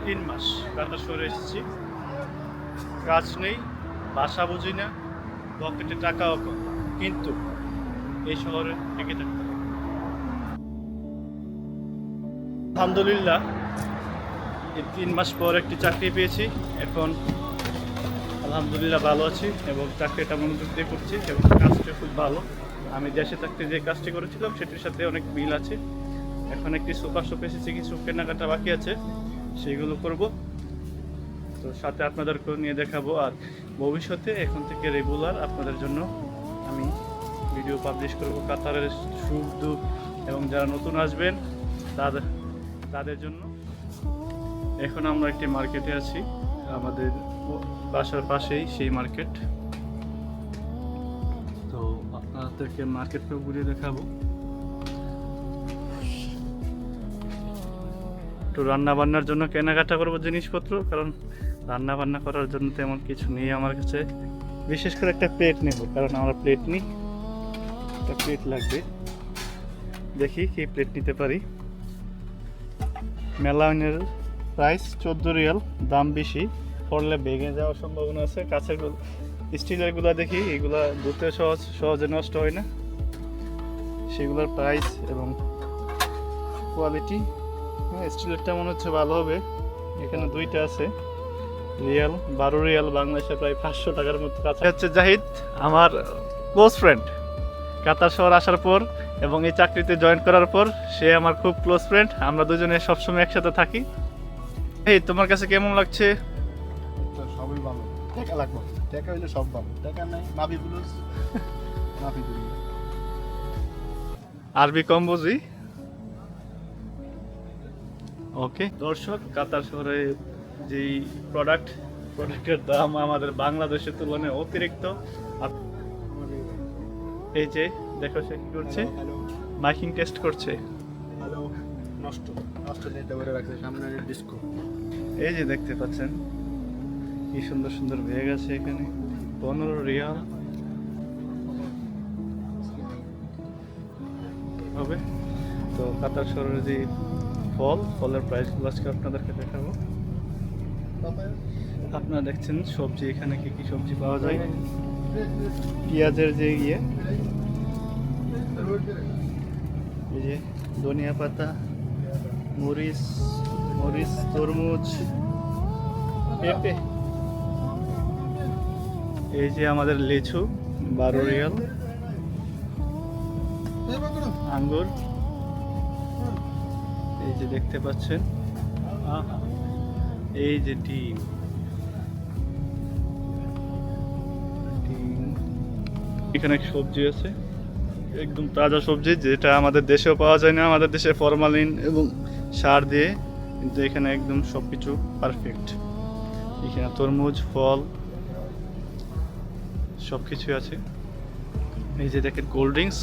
3 মাস কাতার শহরে এসেছি, কাজ নেই, ভাষা বুঝি না, পকেটে টাকাও কম, কিন্তু এই শহরে টিকে থাকতে হবে। আলহামদুলিল্লাহ এই 3 মাস পর একটি চাকরি পেয়েছি। এখন আলহামদুলিল্লাহ ভালো আছি এবং চাকরিটা মনোযোগ দিয়ে করছি এবং কাজটা খুব ভালো। আমি দেশে থাকতে যে কাজটি করেছিলাম সেটির সাথে অনেক মিল আছে। এখন একটি সুপার শপ এসেছি, কিছু কেনাকাটা বাকি আছে, সেইগুলো করব। তো সাথে আপনাদেরকেও নিয়ে দেখাবো। আর ভবিষ্যতে এখন থেকে রেগুলার আপনাদের জন্য আমি ভিডিও পাবলিশ করব কাতারের সুখ দুঃখ এবং যারা নতুন আসবেন তাদের জন্য। এখন আমরা একটি মার্কেটে আছি, আমাদের বাসার পাশেই সেই মার্কেট। তো আপনাদেরকে মার্কেটটা ঘুরিয়ে দেখাবো। একটু রান্না বান্নার জন্য কেনাকাটা করবো জিনিসপত্র, কারণ রান্না বান্না করার জন্য তেমন কিছু নেই আমার কাছে। বিশেষ করে একটা প্লেট নেব, কারণ আমার প্লেট নেই, একটা প্লেট লাগবে। দেখি কি প্লেট নিতে পারি। মেলাউনের প্রাইস 14 রিয়াল, দাম বেশি, পড়লে ভেঙে যাওয়ার সম্ভাবনা আছে। কাছের স্টিলের গুলা দেখি, এগুলা ধুতে সহজে নষ্ট হয় না, সেগুলোর প্রাইস এবং কোয়ালিটি। স্টিলেরটা মনে হচ্ছে ভালো হবে। এখানে দুইটা আছে, রিয়াল 12 রিয়াল, বাংলাদেশে প্রায় 500 টাকার মতো কাছে। হচ্ছে জাহিদ, আমার ক্লোজ ফ্রেন্ড। কাতার শহর আসার পর এবং এই চাকরিতে জয়েন করার পর সে আমার খুব ক্লোজ ফ্রেন্ড। আমরা দুজনে সবসময় একসাথে থাকি। এই তোমার কাছে কেমন লাগছে? সবই ভালো, টাকা লাগবে, টাকা হইলে সব ভালো, টাকা নাই মাফি বুলুস মাফি দিবি। আরবি কম বুঝি। ওকে দর্শক, কাতার শহরে যেই প্রোডাক্টের দাম আমাদের বাংলাদেশের তুলনায় অতিরিক্ত। এই যে দেখো সে কি করছে, মাইকিং টেস্ট করছে। হ্যালো, নষ্ট নষ্ট নেটটা করে রাখছে সামনে ডিস্কো। এই যে দেখতে পাচ্ছেন কি সুন্দর সুন্দর ব্যাগ আছে এখানে, 15 রিয়াল হবে। তো কাতার শহরের যে ফলের প্রাইসগুলো আজকে আপনাদেরকে দেখাবো। আপনারা দেখছেন সবজি, এখানে কি কি সবজি পাওয়া যায়। পেঁয়াজের যে এই যে ধনিয়া পাতা, মরিচ, তরমুজ, পেঁপে। এই যে আমাদের লিচু 12 রিয়াল, আঙ্গুর। এই যে দেখতে পাচ্ছেন, এই যে ডিম, এখানে সবজি আছে, একদম তাজা সবজি, যেটা আমাদের দেশেও পাওয়া যায় না। আমাদের দেশে ফরমালিন এবং সার দিয়ে, কিন্তু এখানে একদম সবকিছু পারফেক্ট। এখানে তরমুজ, ফল সবকিছু আছে। এই যে দেখেন কোল্ড ড্রিঙ্কস,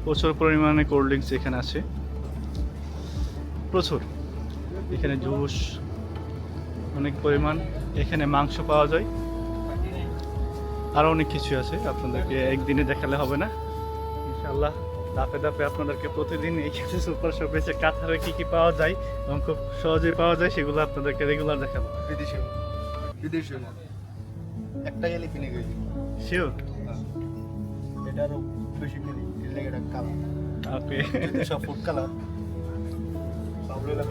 প্রচুর পরিমাণে কোল্ড ড্রিঙ্কস এখানে আছে, প্রচুর। এখানে জুস অনেক পরিমাণ, এখানে মাংস পাওয়া যায়, আরও অনেক কিছু আছে। আপনাদেরকে একদিনে দেখালে হবে না, ইনশাআল্লাহ ধাপে ধাপে আপনাদেরকে প্রতিদিন এইখানে সুপার শপে এসে কাতারে কী কী পাওয়া যায় এবং খুব সহজেই পাওয়া যায় সেগুলো আপনাদেরকে রেগুলার দেখাবো। বিদেশি একটা গেলে কিনে গেছি শিওর, এটারও বেশি কিনি, এর লাগে এটা কালার। ওকে, সব ফুড কালার সব রেলা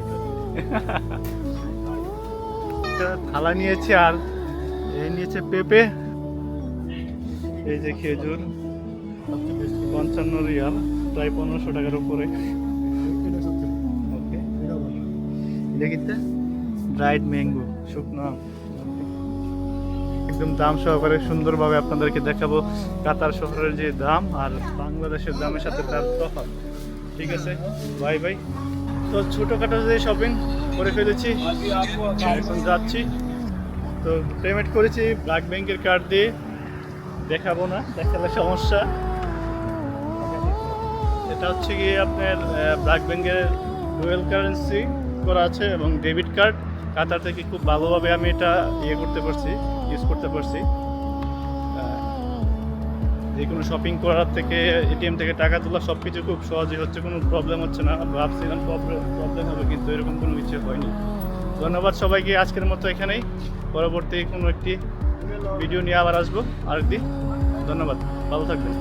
থালা নিয়েছি, আর এই নিয়েছে পেঁপে, এই যে খেজুর 55 রিয়াল, প্রায় 1500 টাকার উপরে। ওকে, দেখিতে ড্রাইড ম্যাঙ্গো, শুকনো আম, একদম দাম সহকারে সুন্দরভাবে আপনাদেরকে দেখাবো কাতার শহরের যে দাম আর বাংলাদেশের দামের সাথে তার তফাৎ। ঠিক আছে, বাই বাই। তো ছোটোখাটো যে শপিং করে ফেলেছি, এখন যাচ্ছি। তো পেমেন্ট করেছি ব্ল্যাক ব্যাংকের কার্ড দিয়ে, দেখাবো না, দেখালে সমস্যা। এটা হচ্ছে গিয়ে আপনার ব্ল্যাক ব্যাংকের ডুয়েল কারেন্সি করা আছে এবং ডেবিট কার্ড। কাতার থেকে খুব ভালোভাবে আমি এটা ইউজ করতে পারছি। যে কোনো শপিং করার থেকে, এটিএম থেকে টাকা তোলা, সব কিছু খুব সহজেই হচ্ছে, কোনো প্রবলেম হচ্ছে না। ভাবছিলাম প্রবলেম হবে, কিন্তু এরকম কোনো কিছু হয়নি। ধন্যবাদ সবাইকে, আজকের মতো এখানেই। পরবর্তী কোনো একটি ভিডিও নিয়ে আবার আসবো আরেকদিন। ধন্যবাদ, ভালো থাকবেন।